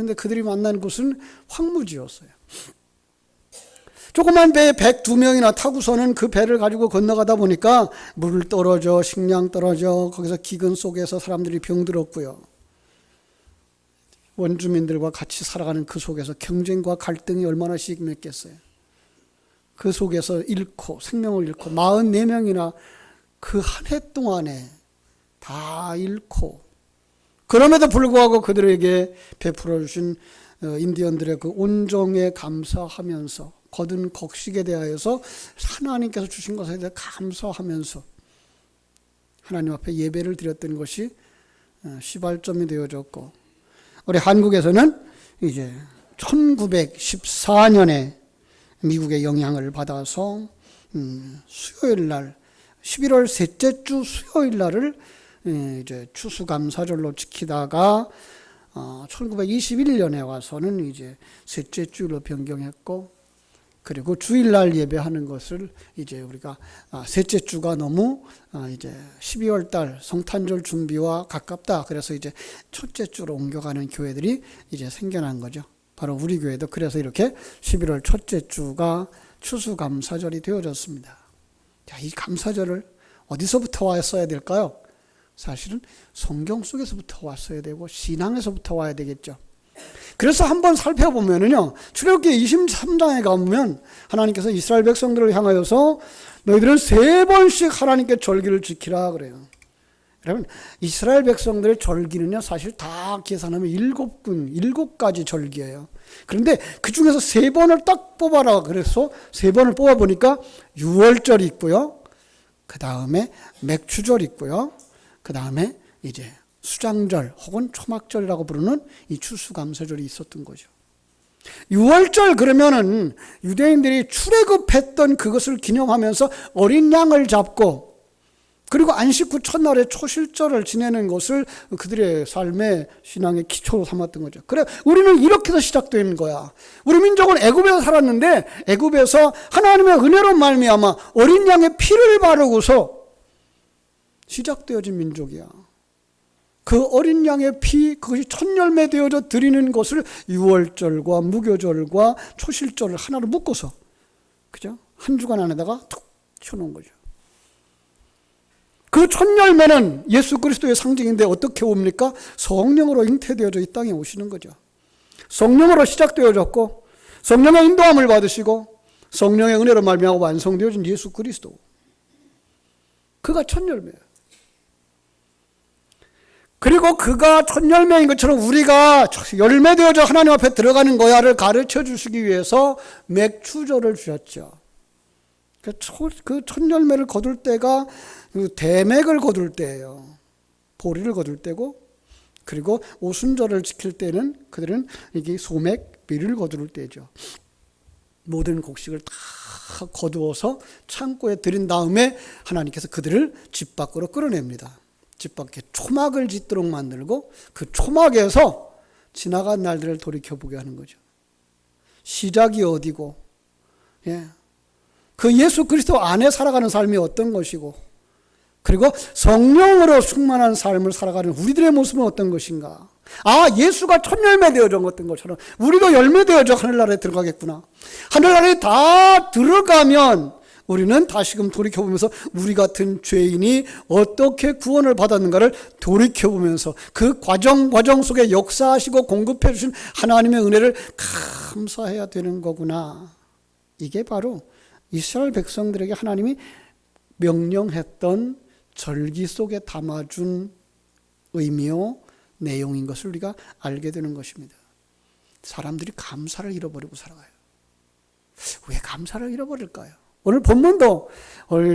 그런데 그들이 만난 곳은 황무지였어요. 조그만 배에 102명이나 타고서는 그 배를 가지고 건너가다 보니까 물 떨어져, 식량 떨어져, 거기서 기근 속에서 사람들이 병들었고요. 원주민들과 같이 살아가는 그 속에서 경쟁과 갈등이 얼마나 심했겠어요. 그 속에서 생명을 잃고 44명이나 그 한 해 동안에 다 잃고, 그럼에도 불구하고 그들에게 베풀어 주신 인디언들의 그 온정에 감사하면서, 거둔 곡식에 대하여서 하나님께서 주신 것에 대해 감사하면서 하나님 앞에 예배를 드렸던 것이 시발점이 되어졌고, 우리 한국에서는 이제 1914년에 미국의 영향을 받아서 수요일 날, 11월 셋째 주 수요일 날을 이제 추수감사절로 지키다가 1921년에 와서는 이제 셋째 주로 변경했고, 그리고 주일날 예배하는 것을 이제 우리가 셋째 주가 너무 이제 12월 달 성탄절 준비와 가깝다. 그래서 이제 첫째 주로 옮겨가는 교회들이 이제 생겨난 거죠. 바로 우리 교회도 그래서 이렇게 11월 첫째 주가 추수감사절이 되어졌습니다. 자, 이 감사절을 어디서부터 왔어야 될까요? 사실은 성경 속에서부터 왔어야 되고 신앙에서부터 와야 되겠죠. 그래서 한번 살펴보면은요, 출애굽기 23장에 가보면 하나님께서 이스라엘 백성들을 향하여서 너희들은 3번씩 하나님께 절기를 지키라 그래요. 여러분, 이스라엘 백성들의 절기는요, 사실 다 계산하면 7가지 절기예요. 그런데 그 중에서 3번을 딱 뽑아라 그래서 3번을 뽑아보니까 유월절이 있고요, 그 다음에 맥추절이 있고요, 그 다음에 이제 수장절 혹은 초막절이라고 부르는 이 추수감사절이 있었던 거죠. 6월절 그러면은 유대인들이 출애굽했던 그것을 기념하면서 어린 양을 잡고, 그리고 안식 후 첫날에 초실절을 지내는 것을 그들의 삶의 신앙의 기초로 삼았던 거죠. 그래, 우리는 이렇게 해서 시작된 거야. 우리 민족은 애굽에서 살았는데 애굽에서 하나님의 은혜로 말미암아 어린 양의 피를 바르고서 시작되어진 민족이야. 그 어린 양의 피, 그것이 첫 열매 되어져 드리는 것을 유월절과 무교절과 초실절을 하나로 묶어서, 그죠? 한 주간 안에다가 툭 쳐놓은 거죠. 그 첫 열매는 예수 그리스도의 상징인데 어떻게 옵니까? 성령으로 잉태되어져 이 땅에 오시는 거죠. 성령으로 시작되어졌고, 성령의 인도함을 받으시고, 성령의 은혜로 말미암아 완성되어진 예수 그리스도. 그가 첫 열매예요. 그리고 그가 첫 열매인 것처럼 우리가 열매되어져 하나님 앞에 들어가는 거야를 가르쳐 주시기 위해서 맥추절을 주셨죠. 그 첫 열매를 거둘 때가 대맥을 거둘 때예요. 보리를 거둘 때고, 그리고 오순절을 지킬 때는 그들은 이게 소맥, 비를 거둘 때죠. 모든 곡식을 다 거두어서 창고에 들인 다음에 하나님께서 그들을 집 밖으로 끌어냅니다. 집 밖에 초막을 짓도록 만들고 그 초막에서 지나간 날들을 돌이켜보게 하는 거죠. 시작이 어디고, 그 예수 그리스도 안에 살아가는 삶이 어떤 것이고, 그리고 성령으로 충만한 삶을 살아가는 우리들의 모습은 어떤 것인가. 예수가 첫 열매 되어져 어떤 것처럼 우리도 열매 되어져 하늘나라에 들어가겠구나. 하늘나라에 다 들어가면 우리는 다시금 돌이켜보면서 우리 같은 죄인이 어떻게 구원을 받았는가를 돌이켜보면서 그 과정 속에 역사하시고 공급해 주신 하나님의 은혜를 감사해야 되는 거구나. 이게 바로 이스라엘 백성들에게 하나님이 명령했던 절기 속에 담아준 의미요 내용인 것을 우리가 알게 되는 것입니다. 사람들이 감사를 잃어버리고 살아가요. 왜 감사를 잃어버릴까요? 오늘 본문도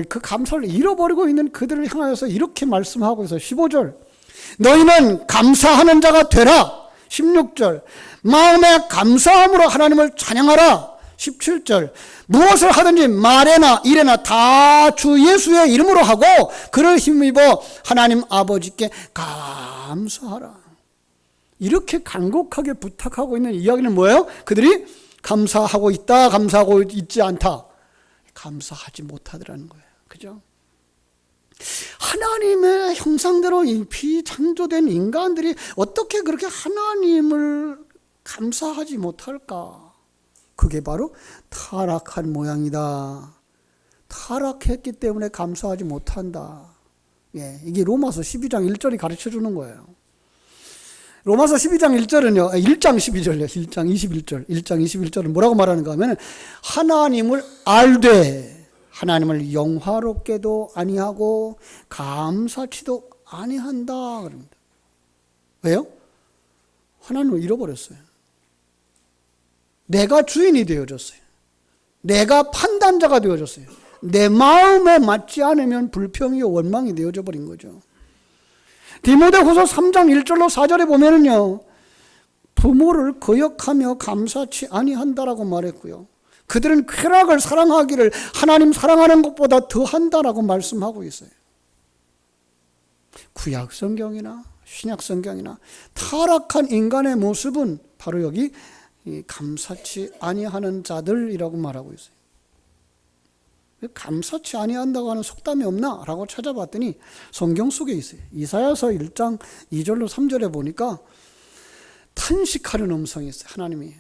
그 감사를 잃어버리고 있는 그들을 향하여서 이렇게 말씀하고 있어요. 15절, 너희는 감사하는 자가 되라. 16절, 마음에 감사함으로 하나님을 찬양하라. 17절, 무엇을 하든지 말에나 일에나 다 주 예수의 이름으로 하고 그를 힘입어 하나님 아버지께 감사하라. 이렇게 간곡하게 부탁하고 있는 이야기는 뭐예요? 그들이 감사하고 있다, 감사하고 있지 않다, 감사하지 못하더라는 거예요. 그죠? 하나님의 형상대로 비창조된 인간들이 어떻게 그렇게 하나님을 감사하지 못할까? 그게 바로 타락한 모양이다. 타락했기 때문에 감사하지 못한다. 예, 이게 로마서 12장 1절이 가르쳐 주는 거예요. 로마서 12장 1절은요, 1장 12절이요. 1장 21절. 1장 21절은 뭐라고 말하는가 하면, 하나님을 알되 하나님을 영화롭게도 아니하고 감사치도 아니한다. 그럽니다. 왜요? 하나님을 잃어버렸어요. 내가 주인이 되어졌어요. 내가 판단자가 되어졌어요. 내 마음에 맞지 않으면 불평이 원망이 되어져 버린 거죠. 디모데후서 3장 1절로 4절에 보면은요, 부모를 거역하며 감사치 아니한다라고 말했고요. 그들은 쾌락을 사랑하기를 하나님 사랑하는 것보다 더한다라고 말씀하고 있어요. 구약 성경이나 신약 성경이나 타락한 인간의 모습은 바로 여기 감사치 아니하는 자들이라고 말하고 있어요. 감사치 아니한다고 하는 속담이 없나? 라고 찾아봤더니 성경 속에 있어요. 이사야서 1장 2절로 3절에 보니까 탄식하는 음성이 있어요. 하나님이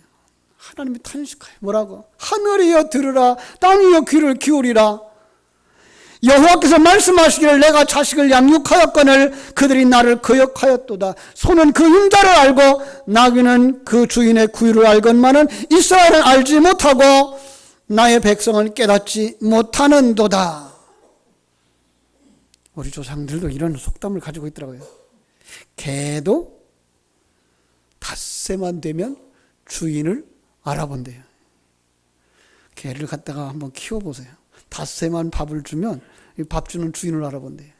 탄식해요. 뭐라고? 하늘이여 들으라, 땅이여 귀를 기울이라. 여호와께서 말씀하시기를 내가 자식을 양육하였거늘 그들이 나를 거역하였도다. 소는 그 인자를 알고 나귀는 그 주인의 구유를 알건만은 이스라엘은 알지 못하고 나의 백성은 깨닫지 못하는도다. 우리 조상들도 이런 속담을 가지고 있더라고요. 개도 닷새만 되면 주인을 알아본대요. 개를 갖다가 한번 키워보세요. 닷새만 밥을 주면 밥 주는 주인을 알아본대요.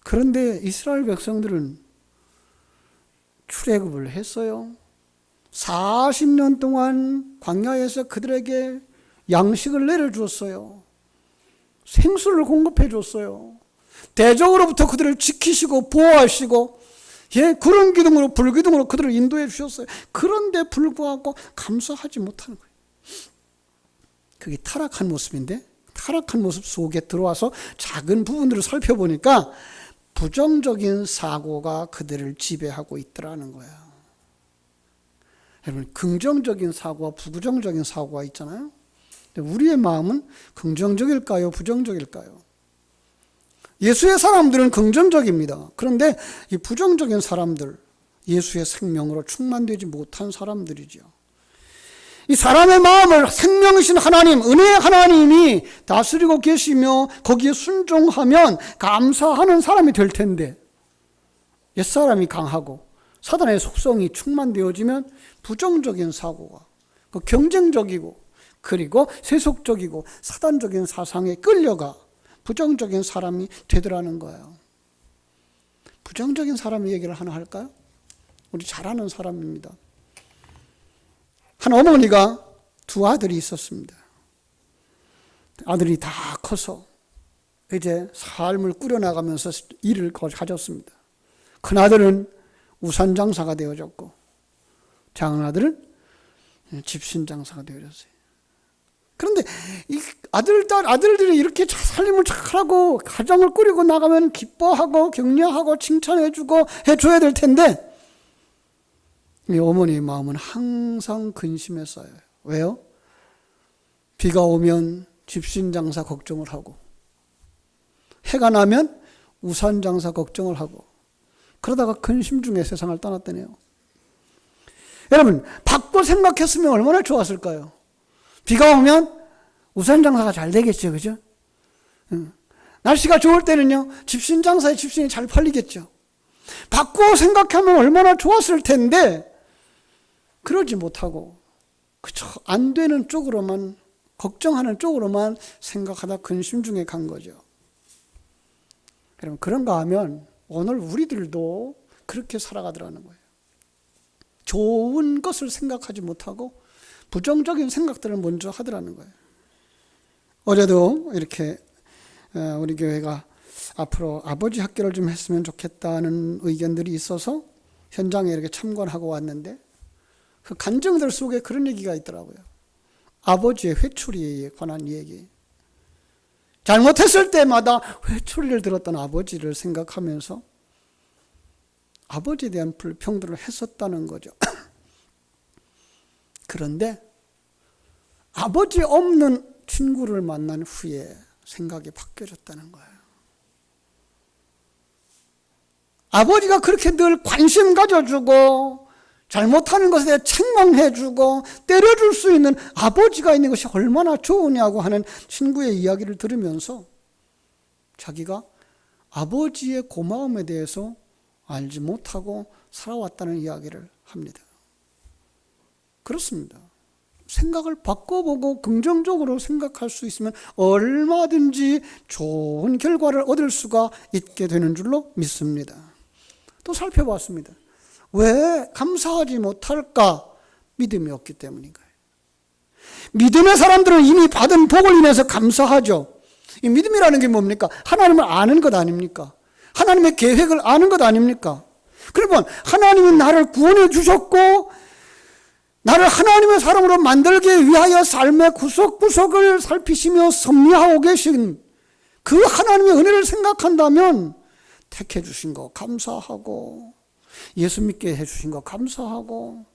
그런데 이스라엘 백성들은 출애굽을 했어요. 40년 동안 광야에서 그들에게 양식을 내려주었어요. 생수를 공급해 줬어요. 대적으로부터 그들을 지키시고 보호하시고, 예, 구름 기둥으로 불 기둥으로 그들을 인도해 주셨어요. 그런데 불구하고 감사하지 못하는 거예요. 그게 타락한 모습인데, 타락한 모습 속에 들어와서 작은 부분들을 살펴보니까 부정적인 사고가 그들을 지배하고 있더라는 거예요. 여러분, 긍정적인 사고와 부정적인 사고가 있잖아요. 근데 우리의 마음은 긍정적일까요? 부정적일까요? 예수의 사람들은 긍정적입니다. 그런데 이 부정적인 사람들, 예수의 생명으로 충만되지 못한 사람들이죠. 이 사람의 마음을 생명이신 하나님, 은혜의 하나님이 다스리고 계시며 거기에 순종하면 감사하는 사람이 될 텐데, 옛사람이 강하고 사단의 속성이 충만되어지면 부정적인 사고가, 경쟁적이고 그리고 세속적이고 사단적인 사상에 끌려가 부정적인 사람이 되더라는 거예요. 부정적인 사람 얘기를 하나 할까요? 우리 잘 아는 사람입니다. 한 어머니가 두 아들이 있었습니다. 아들이 다 커서 이제 삶을 꾸려나가면서 일을 가졌습니다. 큰 아들은 우산 장사가 되어졌고 작은 아들은 집신 장사가 되어졌어요. 그런데 이 아들들이 이렇게 살림을 잘하고 가정을 꾸리고 나가면 기뻐하고 격려하고 칭찬해주고 해줘야 될 텐데, 이 어머니의 마음은 항상 근심에 쌓여요. 왜요? 비가 오면 집신 장사 걱정을 하고, 해가 나면 우산 장사 걱정을 하고, 그러다가 근심 중에 세상을 떠났다네요. 여러분, 바꿔 생각했으면 얼마나 좋았을까요? 비가 오면 우산 장사가 잘 되겠죠, 그죠? 날씨가 좋을 때는요, 집신 장사에 집신이 잘 팔리겠죠. 바꿔 생각하면 얼마나 좋았을 텐데, 그러지 못하고, 그쵸, 안 되는 쪽으로만, 걱정하는 쪽으로만 생각하다 근심 중에 간 거죠. 여러분, 그런가 하면 오늘 우리들도 그렇게 살아가더라는 거예요. 좋은 것을 생각하지 못하고 부정적인 생각들을 먼저 하더라는 거예요. 어제도 이렇게 우리 교회가 앞으로 아버지 학교를 좀 했으면 좋겠다는 의견들이 있어서 현장에 이렇게 참관하고 왔는데, 그 간증들 속에 그런 얘기가 있더라고요. 아버지의 회초리에 관한 얘기. 잘못했을 때마다 회초리를 들었던 아버지를 생각하면서 아버지에 대한 불평들을 했었다는 거죠. 그런데 아버지 없는 친구를 만난 후에 생각이 바뀌어졌다는 거예요. 아버지가 그렇게 늘 관심 가져주고 잘못하는 것에 대해 책망해주고 때려줄 수 있는 아버지가 있는 것이 얼마나 좋으냐고 하는 친구의 이야기를 들으면서 자기가 아버지의 고마움에 대해서 알지 못하고 살아왔다는 이야기를 합니다. 그렇습니다. 생각을 바꿔보고 긍정적으로 생각할 수 있으면 얼마든지 좋은 결과를 얻을 수가 있게 되는 줄로 믿습니다. 또 살펴봤습니다. 왜 감사하지 못할까? 믿음이 없기 때문인가요? 믿음의 사람들은 이미 받은 복을 인해서 감사하죠. 이 믿음이라는 게 뭡니까? 하나님을 아는 것 아닙니까? 하나님의 계획을 아는 것 아닙니까? 그러면 하나님이 나를 구원해 주셨고 나를 하나님의 사람으로 만들기 위하여 삶의 구석구석을 살피시며 섭리하고 계신 그 하나님의 은혜를 생각한다면 택해 주신 거 감사하고 예수 믿게 해주신 거 감사하고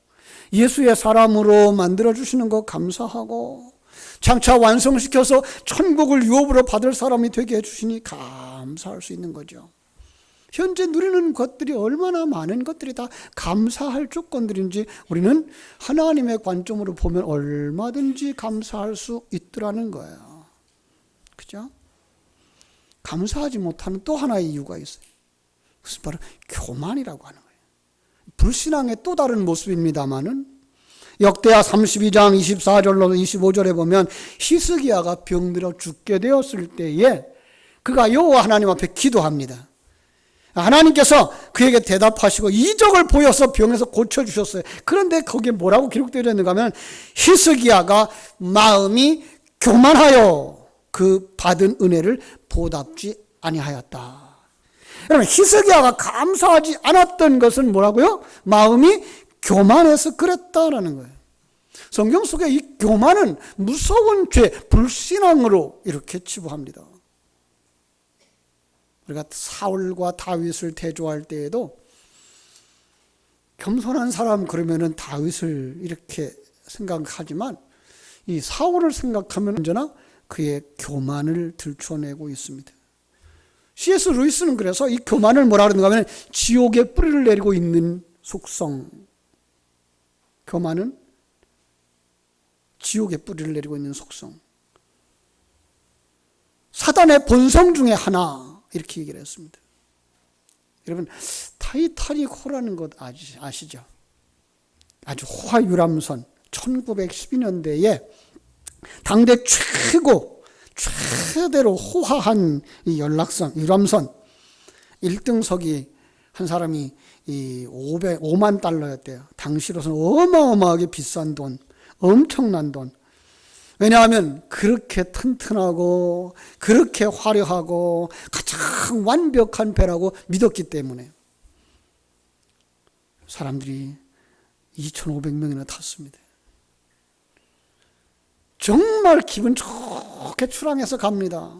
예수의 사람으로 만들어 주시는 거 감사하고 장차 완성시켜서 천국을 유업으로 받을 사람이 되게 해주시니 감사할 수 있는 거죠. 현재 누리는 것들이 얼마나 많은 것들이 다 감사할 조건들인지 우리는 하나님의 관점으로 보면 얼마든지 감사할 수 있더라는 거예요. 그죠? 감사하지 못하는 또 하나의 이유가 있어요. 그것은 바로 교만이라고 하는 거예요. 불신앙의 또 다른 모습입니다만은 역대하 32장 24절로 25절에 보면 히스기야가 병들어 죽게 되었을 때에 그가 여호와 하나님 앞에 기도합니다. 하나님께서 그에게 대답하시고 이적을 보여서 병에서 고쳐주셨어요. 그런데 거기에 뭐라고 기록되어 있는가 하면 히스기야가 마음이 교만하여 그 받은 은혜를 보답지 아니하였다. 여러분 히스기야가 감사하지 않았던 것은 뭐라고요? 마음이 교만해서 그랬다라는 거예요. 성경 속에 이 교만은 무서운 죄, 불신앙으로 이렇게 치부합니다. 우리가 사울과 다윗을 대조할 때에도 겸손한 사람 그러면은 다윗을 이렇게 생각하지만 이 사울을 생각하면 언제나 그의 교만을 들춰내고 있습니다. C.S. 루이스는 그래서 이 교만을 뭐라 그러는가 하면 지옥의 뿌리를 내리고 있는 속성. 교만은 지옥의 뿌리를 내리고 있는 속성. 사단의 본성 중에 하나. 이렇게 얘기를 했습니다. 여러분 타이타닉호라는 것 아시죠? 아주 호화 유람선 1912년대에 당대 최대로 호화한 이 연락선 유람선 1등석이 한 사람이 이 5만 달러였대요. 당시로서는 어마어마하게 비싼 돈, 엄청난 돈. 왜냐하면 그렇게 튼튼하고 그렇게 화려하고 가장 완벽한 배라고 믿었기 때문에 사람들이 2,500명이나 탔습니다. 정말 기분 좋게 출항해서 갑니다.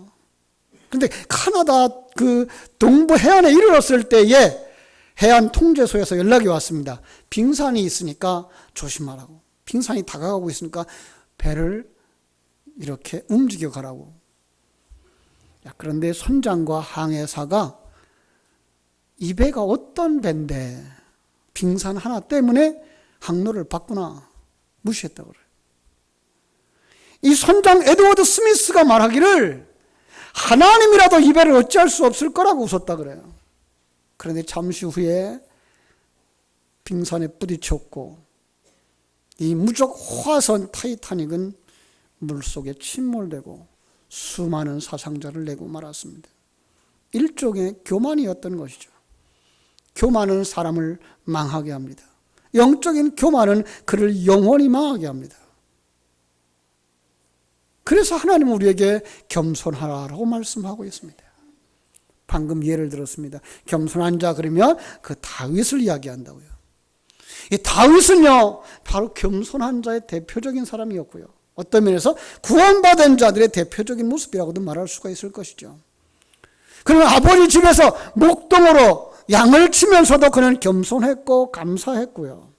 그런데 카나다 그 동부 해안에 이르렀을 때에 해안 통제소에서 연락이 왔습니다. 빙산이 있으니까 조심하라고. 빙산이 다가가고 있으니까 배를 이렇게 움직여 가라고. 그런데 선장과 항해사가 이 배가 어떤 배인데 빙산 하나 때문에 항로를 바꾸나 무시했다고 그래요. 이 선장 에드워드 스미스가 말하기를 하나님이라도 이 배를 어찌할 수 없을 거라고 웃었다 그래요. 그런데 잠시 후에 빙산에 부딪혔고 이 무적 화선 타이타닉은 물속에 침몰되고 수많은 사상자를 내고 말았습니다. 일종의 교만이었던 것이죠. 교만은 사람을 망하게 합니다. 영적인 교만은 그를 영원히 망하게 합니다. 그래서 하나님은 우리에게 겸손하라고 말씀하고 있습니다. 방금 예를 들었습니다. 겸손한 자 그러면 그 다윗을 이야기한다고요. 이 다윗은요 바로 겸손한 자의 대표적인 사람이었고요. 어떤 면에서 구원받은 자들의 대표적인 모습이라고도 말할 수가 있을 것이죠. 그러면 아버지 집에서 목동으로 양을 치면서도 그는 겸손했고 감사했고요.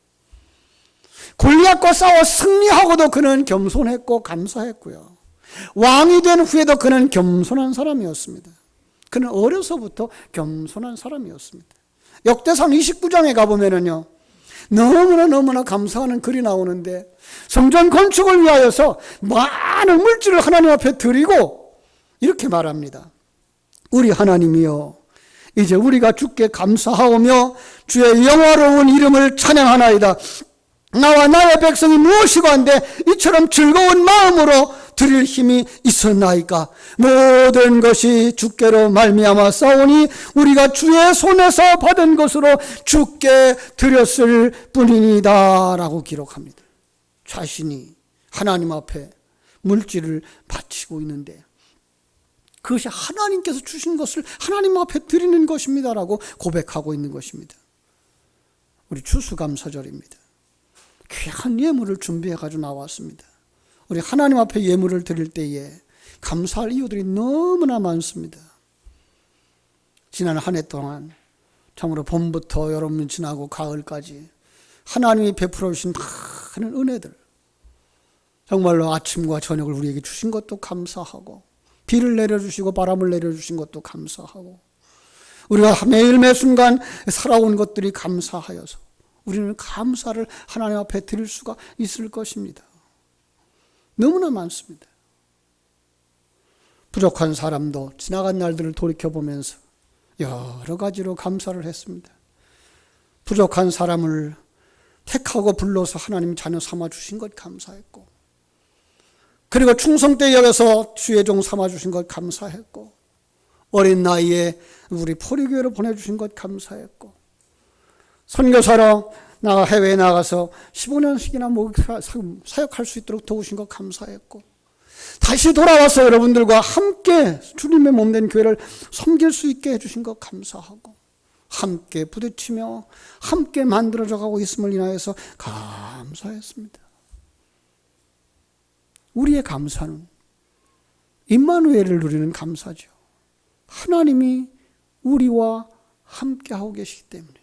골리앗과 싸워 승리하고도 그는 겸손했고 감사했고요. 왕이 된 후에도 그는 겸손한 사람이었습니다. 그는 어려서부터 겸손한 사람이었습니다. 역대상 29장에 가보면은요, 너무나 감사하는 글이 나오는데, 성전 건축을 위하여서 많은 물질을 하나님 앞에 드리고 이렇게 말합니다. 우리 하나님이여, 이제 우리가 주께 감사하오며 주의 영화로운 이름을 찬양하나이다. 나와 나의 백성이 무엇이고 한데 이처럼 즐거운 마음으로 드릴 힘이 있었나이까. 모든 것이 주께로 말미암아 싸우니 우리가 주의 손에서 받은 것으로 주께 드렸을 뿐이니다 라고 기록합니다. 자신이 하나님 앞에 물질을 바치고 있는데 그것이 하나님께서 주신 것을 하나님 앞에 드리는 것입니다 라고 고백하고 있는 것입니다. 우리 추수감사절입니다. 귀한 예물을 준비해가지고 나왔습니다. 우리 하나님 앞에 예물을 드릴 때에 감사할 이유들이 너무나 많습니다. 지난 한 해 동안 참으로 봄부터 여름 지나고 가을까지 하나님이 베풀어 주신 많은 은혜들, 정말로 아침과 저녁을 우리에게 주신 것도 감사하고, 비를 내려주시고 바람을 내려주신 것도 감사하고, 우리가 매일 매순간 살아온 것들이 감사하여서 우리는 감사를 하나님 앞에 드릴 수가 있을 것입니다. 너무나 많습니다. 부족한 사람도 지나간 날들을 돌이켜보면서 여러 가지로 감사를 했습니다. 부족한 사람을 택하고 불러서 하나님 자녀 삼아주신 것 감사했고, 그리고 충성되게 여겨서 주의 종 삼아주신 것 감사했고, 어린 나이에 우리 포리교회로 보내주신 것 감사했고, 선교사로 해외에 나가서 15년씩이나 사역할 수 있도록 도우신 것 감사했고, 다시 돌아와서 여러분들과 함께 주님의 몸된 교회를 섬길 수 있게 해주신 것 감사하고, 함께 부딪히며 함께 만들어져 가고 있음을 인하여서 감사했습니다. 우리의 감사는 임마누엘을 누리는 감사죠. 하나님이 우리와 함께 하고 계시기 때문에,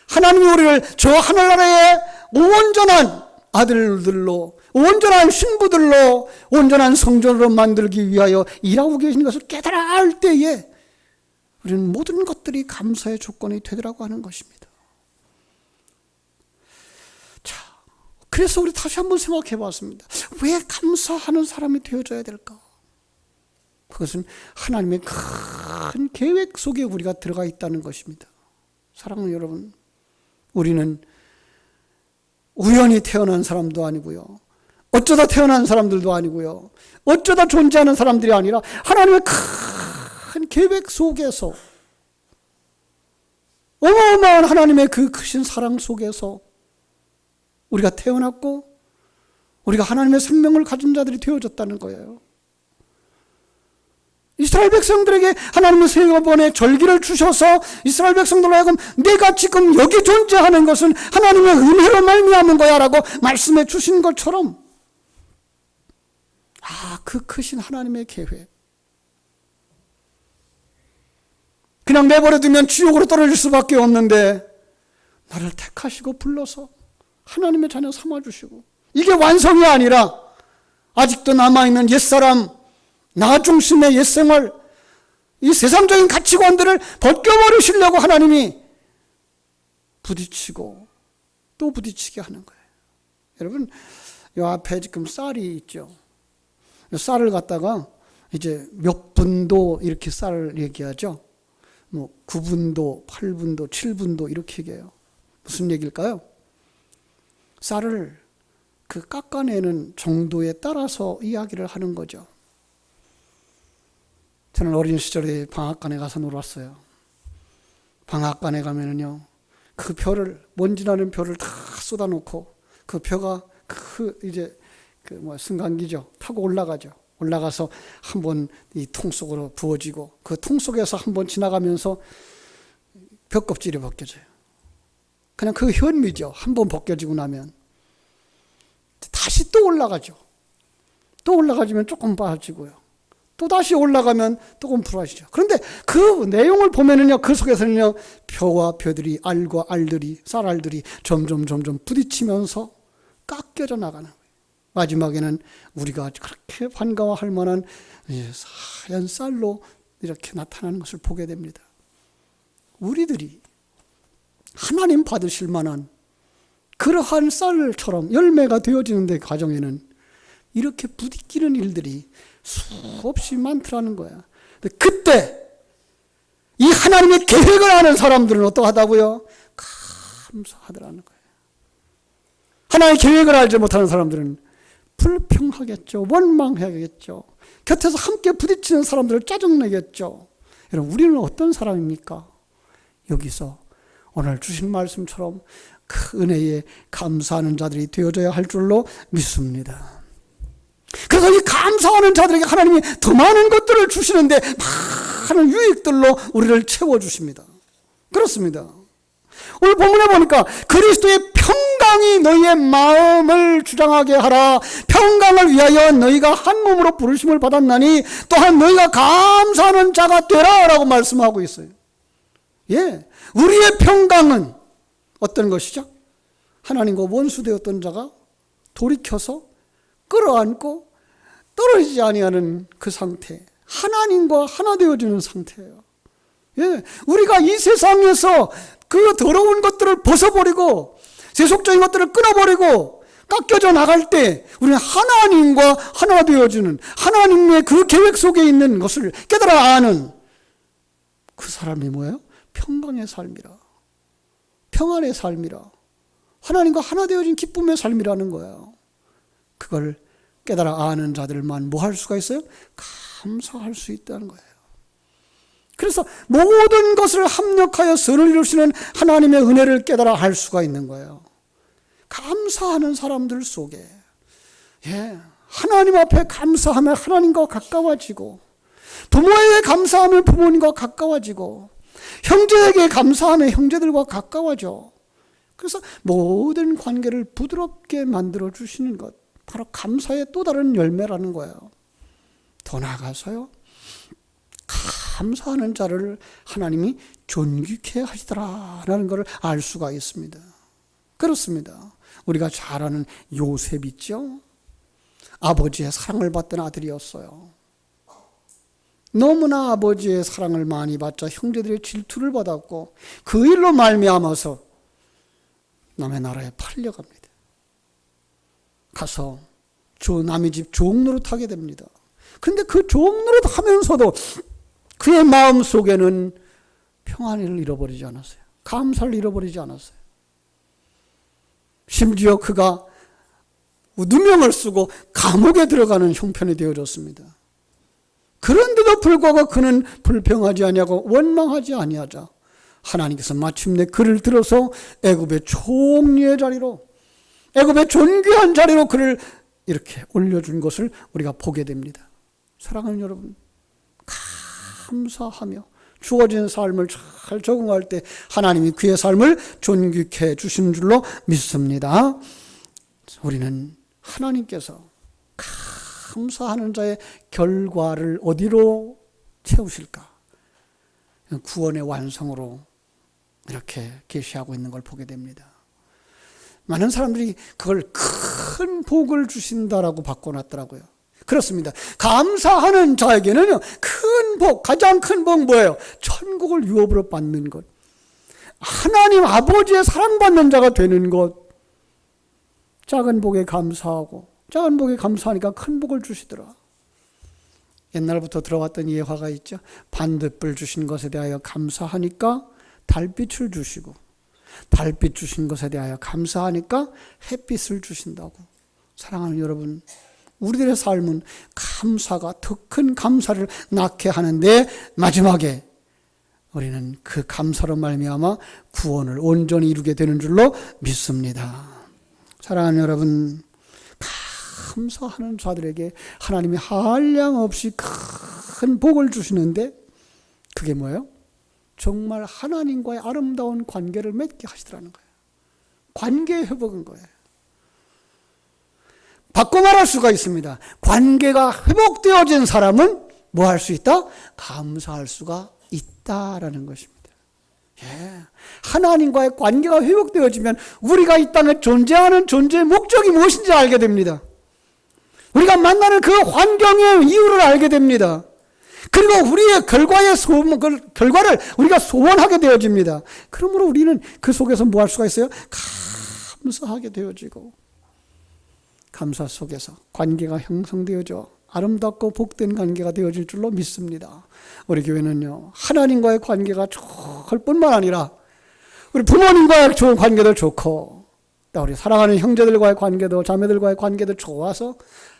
하나님이 우리를 저 하늘나라의 온전한 아들들로, 온전한 신부들로, 온전한 성전으로 만들기 위하여 일하고 계시는 것을 깨달아 알 때에 우리는 모든 것들이 감사의 조건이 되더라고 하는 것입니다. 자, 그래서 우리 다시 한번 생각해 봤습니다. 왜 감사하는 사람이 되어져야 될까? 그것은 하나님의 큰 계획 속에 우리가 들어가 있다는 것입니다. 사랑하는 여러분, 우리는 우연히 태어난 사람도 아니고요, 어쩌다 태어난 사람들도 아니고요, 어쩌다 존재하는 사람들이 아니라 하나님의 큰 계획 속에서, 어마어마한 하나님의 그 크신 사랑 속에서 우리가 태어났고 우리가 하나님의 생명을 가진 자들이 되어졌다는 거예요. 이스라엘 백성들에게 하나님은 세 번의 절기를 주셔서 이스라엘 백성들로 하여금 내가 지금 여기 존재하는 것은 하나님의 은혜로 말미암은 거야 라고 말씀해 주신 것처럼, 그 크신 하나님의 계획, 그냥 내버려두면 지옥으로 떨어질 수밖에 없는데 나를 택하시고 불러서 하나님의 자녀 삼아주시고, 이게 완성이 아니라 아직도 남아있는 옛사람, 나 중심의 옛생활, 이 세상적인 가치관들을 벗겨버리시려고 하나님이 부딪히고 또 부딪히게 하는 거예요. 여러분, 이 앞에 지금 쌀이 있죠. 쌀을 갖다가 이제 몇 분도 이렇게 쌀을 얘기하죠. 9분도, 8분도, 7분도 이렇게 얘기해요. 무슨 얘기일까요? 쌀을 그 깎아내는 정도에 따라서 이야기를 하는 거죠. 저는 어린 시절에 방앗간에 가서 놀았어요. 방앗간에 가면은요, 그 벼를, 먼지 나는 벼를 다 쏟아놓고 그 벼가 승강기죠. 타고 올라가죠. 올라가서 한번 이 통 속으로 부어지고 그 통 속에서 한번 지나가면서 벼껍질이 벗겨져요. 그냥 그 현미죠. 한번 벗겨지고 나면 다시 또 올라가죠. 또 올라가지면 조금 빠지고요. 또다시 올라가면 조금 불안하시죠. 그런데 그 내용을 보면은요, 그 속에서는요, 벼와 벼들이, 알과 알들이, 쌀알들이 점점 부딪히면서 깎여져 나가는 거예요. 마지막에는 우리가 그렇게 반가워할 만한 하얀 쌀로 이렇게 나타나는 것을 보게 됩니다. 우리들이 하나님 받으실 만한 그러한 쌀처럼 열매가 되어지는 데 과정에는 이렇게 부딪히는 일들이 수없이 많더라는 거야. 그때 이 하나님의 계획을 아는 사람들은 어떠하다고요? 감사하더라는 거예요. 하나님의 계획을 알지 못하는 사람들은 불평하겠죠. 원망하겠죠. 곁에서 함께 부딪히는 사람들을 짜증내겠죠. 여러분, 우리는 어떤 사람입니까? 여기서 오늘 주신 말씀처럼 그 은혜에 감사하는 자들이 되어져야 할 줄로 믿습니다. 그래서 이 감사하는 자들에게 하나님이 더 많은 것들을 주시는데 많은 유익들로 우리를 채워주십니다. 그렇습니다. 오늘 본문에 보니까 그리스도의 평강이 너희의 마음을 주장하게 하라. 평강을 위하여 너희가 한 몸으로 부르심을 받았나니 또한 너희가 감사하는 자가 되라 라고 말씀하고 있어요. 예, 우리의 평강은 어떤 것이죠? 하나님과 원수되었던 자가 돌이켜서 끌어안고 떨어지지 아니하는 그 상태, 하나님과 하나 되어지는 상태예요. 예, 우리가 이 세상에서 그 더러운 것들을 벗어버리고 세속적인 것들을 끊어버리고 깎여져 나갈 때 우리는 하나님과 하나 되어지는, 하나님의 그 계획 속에 있는 것을 깨달아 아는 그 사람이 뭐예요? 평강의 삶이라, 평안의 삶이라, 하나님과 하나 되어진 기쁨의 삶이라는 거예요. 그걸 깨달아 아는 자들만 뭐 할 수가 있어요? 감사할 수 있다는 거예요. 그래서 모든 것을 합력하여 선을 이루시는 하나님의 은혜를 깨달아 할 수가 있는 거예요. 감사하는 사람들 속에, 예, 하나님 앞에 감사하면 하나님과 가까워지고, 부모에게 감사하면 부모님과 가까워지고, 형제에게 감사하면 형제들과 가까워져. 그래서 모든 관계를 부드럽게 만들어 주시는 것, 바로 감사의 또 다른 열매라는 거예요. 더 나아가서요, 감사하는 자를 하나님이 존귀케 하시더라라는 것을 알 수가 있습니다. 그렇습니다. 우리가 잘 아는 요셉 있죠? 아버지의 사랑을 받던 아들이었어요. 너무나 아버지의 사랑을 많이 받자 형제들의 질투를 받았고 그 일로 말미암아서 남의 나라에 팔려갑니다. 가서 남의 집 종노릇 하게 됩니다. 그런데 그 종노릇 하면서도 그의 마음 속에는 평안을 잃어버리지 않았어요. 감사를 잃어버리지 않았어요. 심지어 그가 누명을 쓰고 감옥에 들어가는 형편이 되어졌습니다. 그런데도 불구하고 그는 불평하지 아니하고 원망하지 아니하자 하나님께서 마침내 그를 들어서 애굽의 총리의 자리로, 애굽의 존귀한 자리로 그를 이렇게 올려준 것을 우리가 보게 됩니다. 사랑하는 여러분, 감사하며 주어진 삶을 잘 적응할 때 하나님이 그의 삶을 존귀케 해주시는 줄로 믿습니다. 우리는 하나님께서 감사하는 자의 결과를 어디로 채우실까? 구원의 완성으로 이렇게 계시하고 있는 걸 보게 됩니다. 많은 사람들이 그걸 큰 복을 주신다라고 바꿔놨더라고요. 그렇습니다. 감사하는 자에게는 큰 복, 가장 큰 복 뭐예요? 천국을 유업으로 받는 것, 하나님 아버지의 사랑받는 자가 되는 것. 작은 복에 감사하고, 작은 복에 감사하니까 큰 복을 주시더라. 옛날부터 들어왔던 예화가 있죠. 반딧불 주신 것에 대하여 감사하니까 달빛을 주시고, 달빛 주신 것에 대하여 감사하니까 햇빛을 주신다고. 사랑하는 여러분, 우리들의 삶은 감사가 더 큰 감사를 낳게 하는데 마지막에 우리는 그 감사로 말미암아 구원을 온전히 이루게 되는 줄로 믿습니다. 사랑하는 여러분, 감사하는 자들에게 하나님이 한량없이 큰 복을 주시는데 그게 뭐예요? 정말 하나님과의 아름다운 관계를 맺게 하시더라는 거예요. 관계 회복인 거예요. 바꿔 말할 수가 있습니다. 관계가 회복되어진 사람은 뭐 할 수 있다? 감사할 수가 있다라는 것입니다. 예. 하나님과의 관계가 회복되어지면 우리가 이 땅에 존재하는 존재의 목적이 무엇인지 알게 됩니다. 우리가 만나는 그 환경의 이유를 알게 됩니다. 그리고 우리의 결과를 우리가 소원하게 되어집니다. 그러므로 우리는 그 속에서 뭐 할 수가 있어요? 감사하게 되어지고, 감사 속에서 관계가 형성되어져 아름답고 복된 관계가 되어질 줄로 믿습니다. 우리 교회는요, 하나님과의 관계가 좋을 뿐만 아니라 우리 부모님과의 좋은 관계도 좋고, 또 우리 사랑하는 형제들과의 관계도, 자매들과의 관계도 좋아서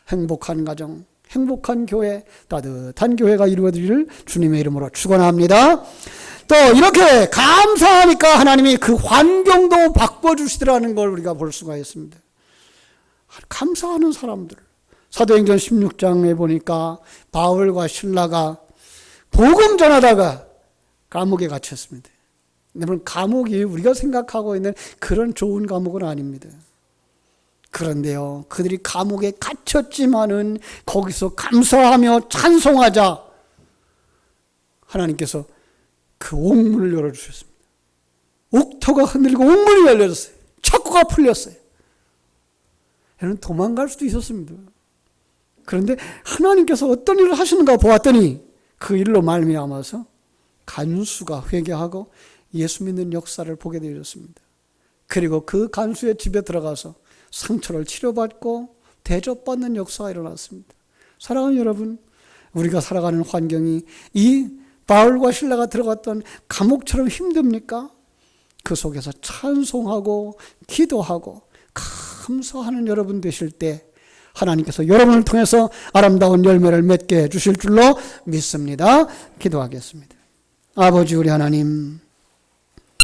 행복한 가정, 행복한 교회, 따뜻한 교회가 이루어지기를 주님의 이름으로 축원합니다. 또 이렇게 감사하니까 하나님이 그 환경도 바꿔주시더라는 걸 우리가 볼 수가 있습니다. 감사하는 사람들, 사도행전 16장에 보니까 바울과 실라가 복음 전하다가 감옥에 갇혔습니다. 여러분, 감옥이 우리가 생각하고 있는 그런 좋은 감옥은 아닙니다. 그런데요, 그들이 감옥에 갇혔지만은 거기서 감사하며 찬송하자 하나님께서 그 옥문을 열어주셨습니다. 옥토가 흔들리고 옥문이 열려졌어요. 착고가 풀렸어요. 얘는 도망갈 수도 있었습니다. 그런데 하나님께서 어떤 일을 하시는가 보았더니 그 일로 말미암아서 간수가 회개하고 예수 믿는 역사를 보게 되었습니다. 그리고 그 간수의 집에 들어가서 상처를 치료받고 대접받는 역사가 일어났습니다. 사랑하는 여러분, 우리가 살아가는 환경이 이 바울과 실라가 들어갔던 감옥처럼 힘듭니까? 그 속에서 찬송하고 기도하고 감사하는 여러분 되실 때 하나님께서 여러분을 통해서 아름다운 열매를 맺게 해주실 줄로 믿습니다. 기도하겠습니다. 아버지 우리 하나님,